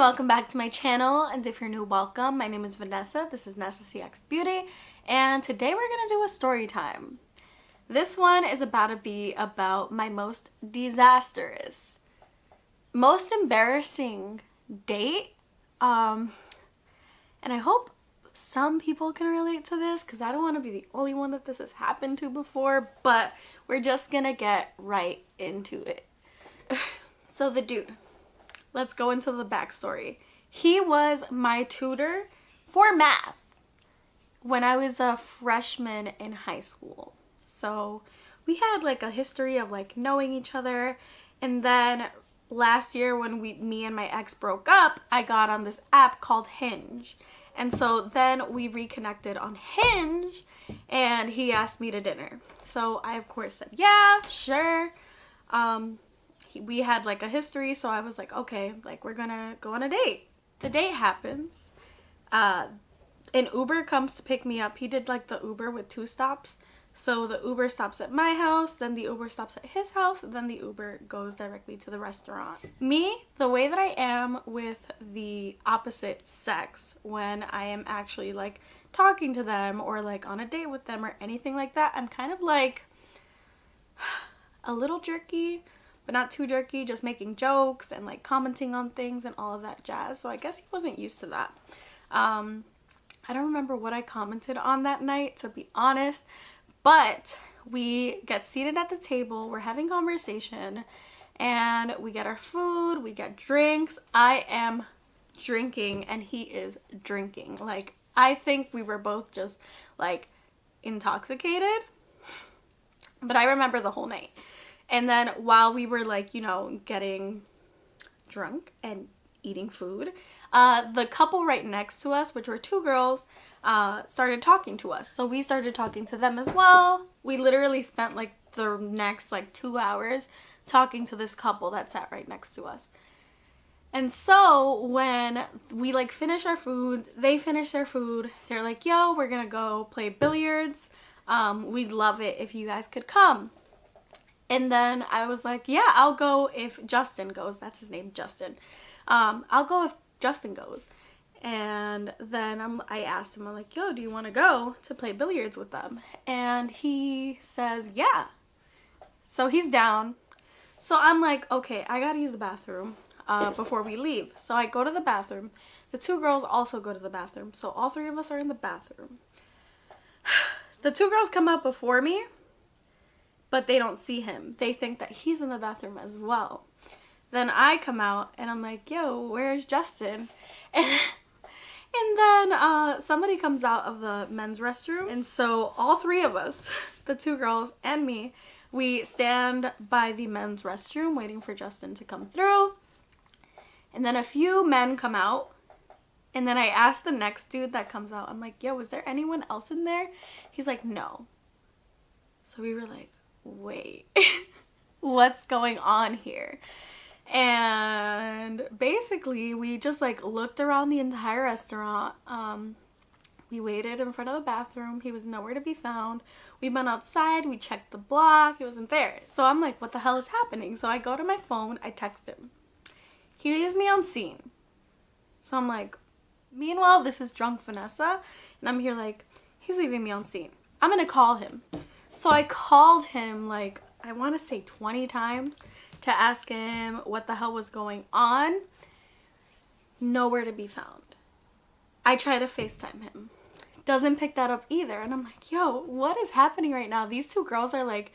welcome back to my channel, and if you're new, welcome. My name is Vanessa. This is Nessa CX Beauty, and today we're gonna do a story time. This one is about to be about my most disastrous, most embarrassing date, and I hope some people can relate to this because I don't want to be the only one that this has happened to before, but we're just gonna get right into it. So the dude, let's go into the backstory. He was my tutor for math when I was a freshman in high school. So we had like a history of like knowing each other, and then last year when me and my ex broke up, I got on this app called Hinge. And so then we reconnected on Hinge, and he asked me to dinner. So I of course said, yeah, sure. We had like a history, so I was like, okay, like we're gonna go on a date. The date happens. An Uber comes to pick me up. He did like the Uber with 2 stops. So the Uber stops at my house, then the Uber stops at his house, then the Uber goes directly to the restaurant. Me, the way that I am with the opposite sex when I am actually like talking to them or like on a date with them or anything like that, I'm kind of like a little jerky, but not too jerky, just making jokes and like commenting on things and all of that jazz. So I guess he wasn't used to that. I don't remember what I commented on that night, to be honest, but we get seated at the table, we're having conversation, and we get our food, we get drinks. I am drinking and he is drinking. Like, I think we were both just like intoxicated, but I remember the whole night. And then while we were like, you know, getting drunk and eating food, the couple right next to us, which were 2 girls, started talking to us. So we started talking to them as well. We literally spent like the next like 2 hours talking to this couple that sat right next to us. And so when we like finish our food, they finish their food, they're like, yo, we're gonna go play billiards. We'd love it if you guys could come. And then I was like, yeah, I'll go if Justin goes. That's his name, Justin. I'll go if Justin goes. And then I asked him, I'm like, yo, do you want to go to play billiards with them? And he says, yeah. So he's down. So I'm like, okay, I gotta use the bathroom before we leave. So I go to the bathroom. The 2 girls also go to the bathroom. So all 3 of us are in the bathroom. The 2 girls come out before me, but they don't see him. They think that he's in the bathroom as well. Then I come out and I'm like, yo, where's Justin? And then somebody comes out of the men's restroom. And so all 3 of us, the 2 girls and me, we stand by the men's restroom waiting for Justin to come through. And then a few men come out. And then I ask the next dude that comes out, I'm like, yo, is there anyone else in there? He's like, no. So we were like, wait, what's going on here? And basically we just like looked around the entire restaurant. We waited in front of the bathroom. He was nowhere to be found. We went outside, we checked the block, he wasn't there. So I'm like, what the hell is happening? So I go to my phone, I text him. He leaves me on scene. So I'm like, meanwhile, this is drunk Vanessa, and I'm here like, he's leaving me on scene. I'm gonna call him. So I called him like, I want to say 20 times to ask him what the hell was going on. Nowhere to be found. I try to FaceTime him. Doesn't pick that up either. And I'm like, yo, what is happening right now? These 2 girls are like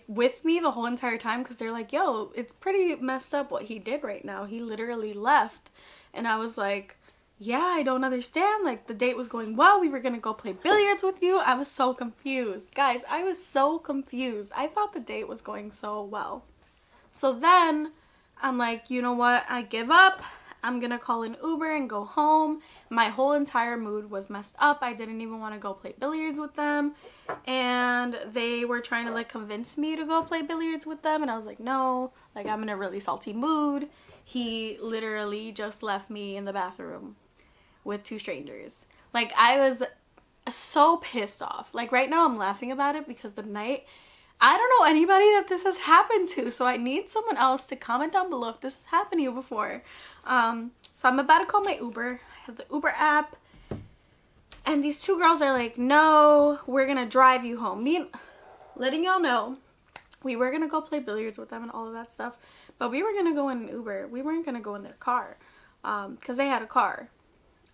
with me the whole entire time because they're like, yo, it's pretty messed up what he did right now. He literally left. And I was like, yeah, I don't understand. Like, the date was going well. We were gonna go play billiards with you. I was so confused. Guys, I was so confused. I thought the date was going so well. So then I'm like, you know what? I give up. I'm gonna call an Uber and go home. My whole entire mood was messed up. I didn't even want to go play billiards with them. And they were trying to like convince me to go play billiards with them. And I was like, no, like I'm in a really salty mood. He literally just left me in the bathroom with 2 strangers. Like, I was so pissed off. Like, right now I'm laughing about it because the night I don't know anybody that this has happened to, so I need someone else to comment down below if this has happened to you before. So I'm about to call my Uber. I have the Uber app, and these two girls are like, no, we're gonna drive you home. Letting y'all know, we were gonna go play billiards with them and all of that stuff, but we were gonna go in an Uber. We weren't gonna go in their car, because they had a car.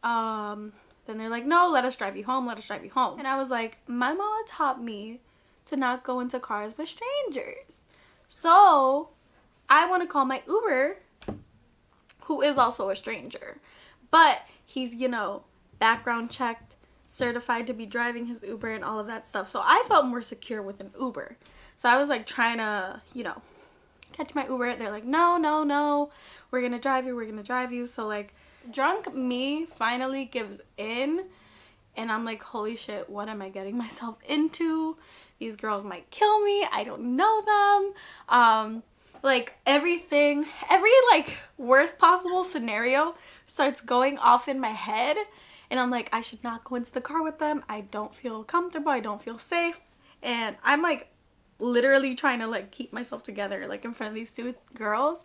Then they're like, no, let us drive you home, let us drive you home. And I was like, my mama taught me to not go into cars with strangers. So I want to call my Uber, who is also a stranger, but he's, you know, background checked, certified to be driving his Uber and all of that stuff. So I felt more secure with an Uber. So I was like trying to, you know, catch my Uber. They're like, no, no, no, we're gonna drive you, we're gonna drive you. So like, drunk me finally gives in, and I'm like, holy shit, what am I getting myself into? These girls might kill me, I don't know them. Like every like worst possible scenario starts going off in my head, and I'm like, I should not go into the car with them. I don't feel comfortable, I don't feel safe, and I'm like literally trying to like keep myself together like in front of these two girls.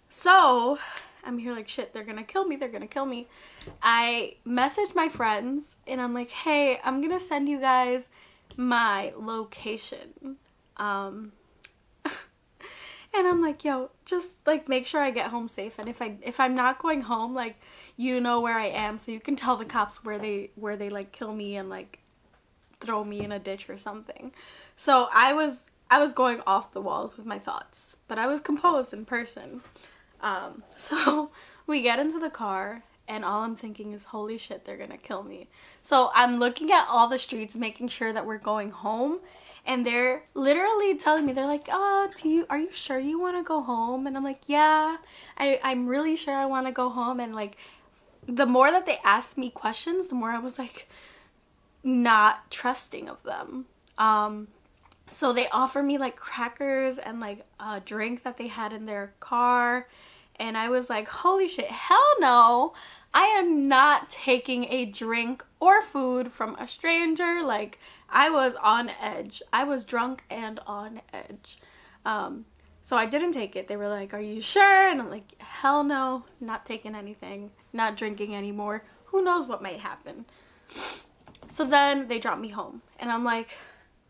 So I'm here like, shit, they're gonna kill me, they're gonna kill me. I messaged my friends and I'm like, hey, I'm gonna send you guys my location. And I'm like, yo, just like make sure I get home safe, and if I'm not going home, like, you know where I am, so you can tell the cops where they like kill me and like throw me in a ditch or something. So I was going off the walls with my thoughts, but I was composed in person. So we get into the car and all I'm thinking is, holy shit, they're gonna kill me. So I'm looking at all the streets, making sure that we're going home, and they're literally telling me, they're like, oh, are you sure you want to go home? And I'm like, yeah, I'm really sure I want to go home. And like, the more that they asked me questions, the more I was like not trusting of them. So they offer me like crackers and like a drink that they had in their car. And I was like, holy shit, hell no. I am not taking a drink or food from a stranger. Like, I was on edge. I was drunk and on edge. So I didn't take it. They were like, are you sure? And I'm like, hell no, not taking anything, not drinking anymore. Who knows what might happen? So then they dropped me home. And I'm like,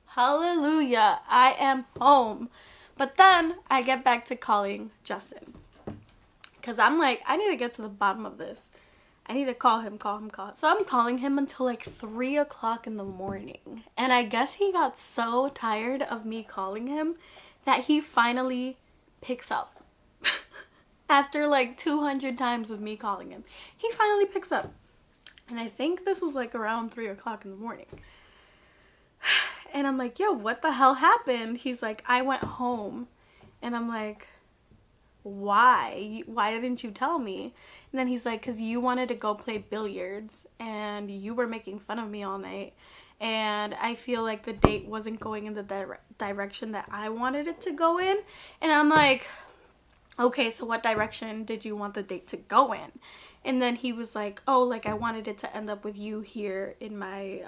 hallelujah, I am home. But then I get back to calling Justin, because I'm like, I need to get to the bottom of this. I need to call him. So I'm calling him until like 3 o'clock in the morning. And I guess he got so tired of me calling him that he finally picks up. After like 200 times of me calling him, he finally picks up. And I think this was like around 3 o'clock in the morning. And I'm like, yo, what the hell happened? He's like, I went home. And I'm like, why didn't you tell me? And then he's like, because you wanted to go play billiards and you were making fun of me all night, and I feel like the date wasn't going in the direction that I wanted it to go in. And I'm like, okay, so what direction did you want the date to go in? And then he was like, oh, like I wanted it to end up with you here in my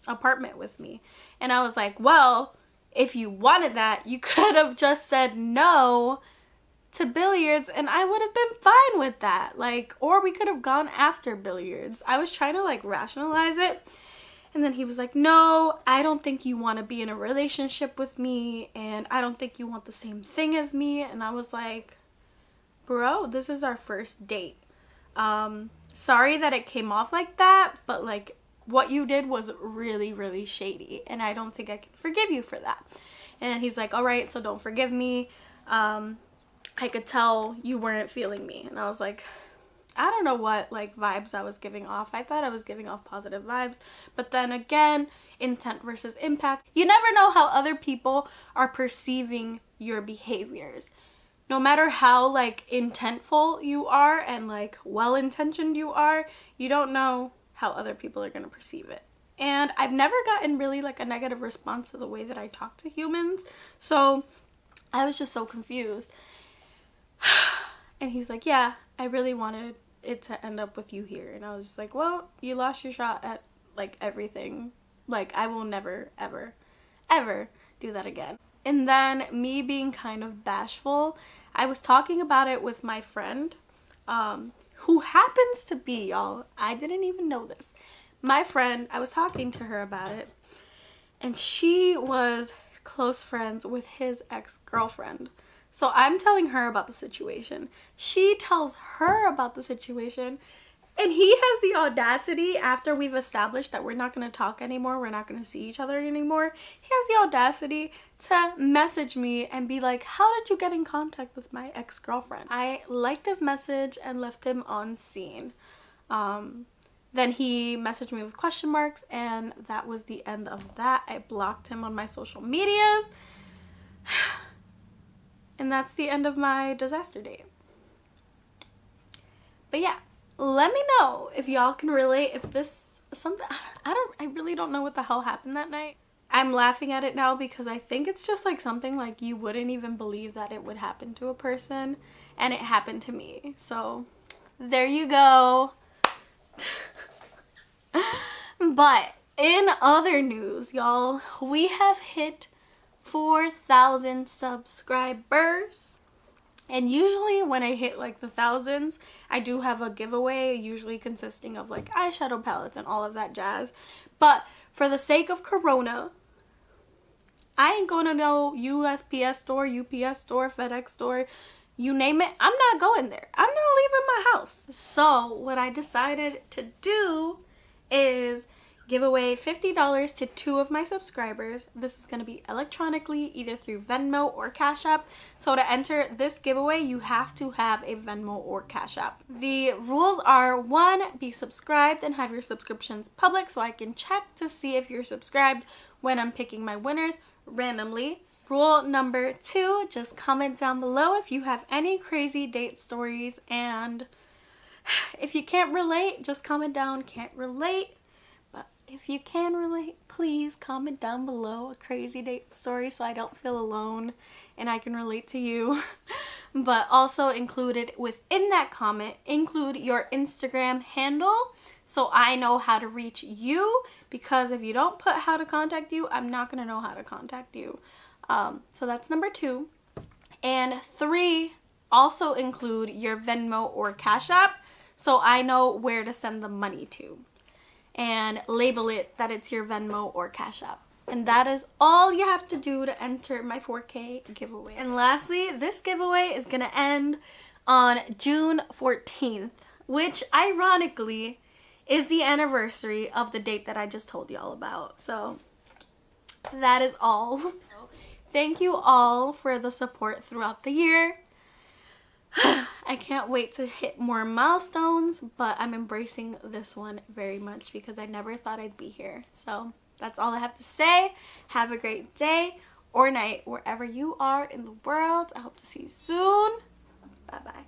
apartment with me. And I was like, well, if you wanted that, you could have just said no to billiards and I would have been fine with that. Like, or we could have gone after billiards. I was trying to like rationalize it. And then he was like, no, I don't think you want to be in a relationship with me, and I don't think you want the same thing as me. And I was like, bro, this is our first date. Sorry that it came off like that, but like what you did was really, really shady, and I don't think I can forgive you for that. And he's like, all right, so don't forgive me. I could tell you weren't feeling me. And I was like, I don't know what like vibes I was giving off. I thought I was giving off positive vibes, but then again, intent versus impact. You never know how other people are perceiving your behaviors. No matter how like intentful you are and like well-intentioned you are, you don't know how other people are going to perceive it. And I've never gotten really like a negative response to the way that I talk to humans. So I was just so confused. And he's like, yeah, I really wanted it to end up with you here. And I was just like, well, you lost your shot at like everything. Like, I will never, ever, ever do that again. And then me being kind of bashful, I was talking about it with my friend, who happens to be, y'all, I didn't even know this. My friend, I was talking to her about it, and she was close friends with his ex-girlfriend. So I'm telling her about the situation. She tells her about the situation, and he has the audacity, after we've established that we're not going to talk anymore, we're not going to see each other anymore, he has the audacity to message me and be like, how did you get in contact with my ex-girlfriend? I liked his message and left him unseen. Then he messaged me with question marks, and that was the end of that. I blocked him on my social medias. And that's the end of my disaster date. But yeah, let me know if y'all can relate, if this something, I really don't know what the hell happened that night. I'm laughing at it now because I think it's just like something like you wouldn't even believe that it would happen to a person, and it happened to me. So there you go. But in other news, y'all, we have hit 4,000 subscribers. And usually when I hit like the thousands, I do have a giveaway, usually consisting of like eyeshadow palettes and all of that jazz. But for the sake of Corona, I ain't going to no USPS store, UPS store, FedEx store, you name it. I'm not going there. I'm not leaving my house. So what I decided to do is give away $50 to 2 of my subscribers. This is going to be electronically, either through Venmo or Cash App. So to enter this giveaway, you have to have a Venmo or Cash App. The rules are: 1, be subscribed and have your subscriptions public so I can check to see if you're subscribed when I'm picking my winners randomly. Rule number 2, just comment down below if you have any crazy date stories, and if you can't relate, just comment down can't relate. But if you can relate, please comment down below a crazy date story so I don't feel alone and I can relate to you. But also included within that comment, include your Instagram handle so I know how to reach you, because if you don't put how to contact you, I'm not going to know how to contact you. So that's number 2. And 3, also include your Venmo or Cash App so I know where to send the money to, and label it that it's your Venmo or Cash App. And that is all you have to do to enter my 4K giveaway. And lastly, this giveaway is gonna end on June 14th, which ironically is the anniversary of the date that I just told y'all about. So that is all. Thank you all for the support throughout the year. I can't wait to hit more milestones, but I'm embracing this one very much because I never thought I'd be here. So that's all I have to say. Have a great day or night wherever you are in the world. I hope to see you soon. Bye bye.